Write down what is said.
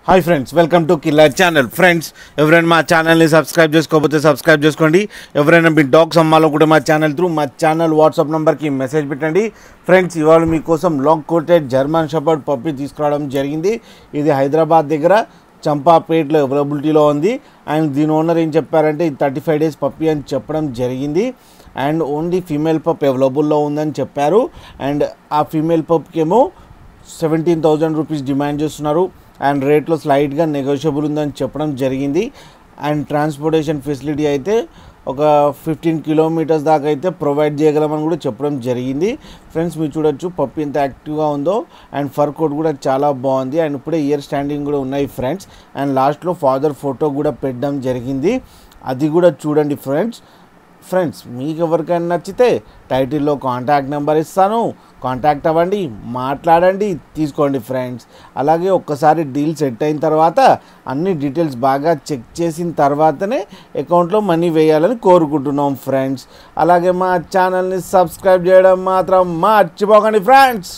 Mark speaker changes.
Speaker 1: Hi friends, welcome to killer channel. Friends, ఎవరైనా మా ఛానల్ని సబ్స్క్రైబ్ చేసుకోకపోతే సబ్స్క్రైబ్ చేసుకోండి. ఎవరైనా మీ డాగ్స్ అమ్మాలో కూడా మా ఛానల్ వాట్సాప్ నెంబర్కి మెసేజ్ పెట్టండి. ఫ్రెండ్స్, ఇవాళ మీకోసం long coated German shepherd puppy తీసుకురావడం జరిగింది. ఇది హైదరాబాద్ దగ్గర చంపాపేట్లో అవైలబిలిటీలో ఉంది. అండ్ దీని ఓనర్ ఏం చెప్పారంటే ఇది 35 days పప్పీ అని చెప్పడం జరిగింది. అండ్ ఓన్లీ ఫీమేల్ పప్ అవైలబుల్లో ఉందని చెప్పారు. అండ్ ఆ ఫీమేల్ పప్కి ఏమో 17,000 రూపీస్ డిమాండ్ చేస్తున్నారు. అండ్ రేట్లో స్లైడ్గా నెగోషియబుల్ ఉందని చెప్పడం జరిగింది. అండ్ ట్రాన్స్పోర్టేషన్ ఫెసిలిటీ అయితే ఒక 15 kilometers దాకా అయితే ప్రొవైడ్ చేయగలమని కూడా చెప్పడం జరిగింది. ఫ్రెండ్స్, మీరు చూడొచ్చు పప్పి ఎంత యాక్టివ్గా ఉందో. అండ్ ఫర్ కోట్ కూడా చాలా బాగుంది. అండ్ ఇప్పుడే ఇయర్ స్టాండింగ్ కూడా ఉన్నాయి ఫ్రెండ్స్. అండ్ లాస్ట్లో ఫాదర్ ఫోటో కూడా పెట్టడం జరిగింది, అది కూడా చూడండి ఫ్రెండ్స్. మీకు ఎవరికైనా నచ్చితే టైటిల్లో కాంటాక్ట్ నెంబర్ ఇస్తాను, కాంటాక్ట్ అవ్వండి, మాట్లాడండి, తీసుకోండి ఫ్రెండ్స్. అలాగే ఒక్కసారి డీల్ సెట్ అయిన తర్వాత అన్ని డీటెయిల్స్ బాగా చెక్ చేసిన తర్వాతనే అకౌంట్లో మనీ వేయాలని కోరుకుంటున్నాం ఫ్రెండ్స్. అలాగే మా ఛానల్ని సబ్స్క్రైబ్ చేయడం మాత్రం మర్చిపోకండి ఫ్రెండ్స్.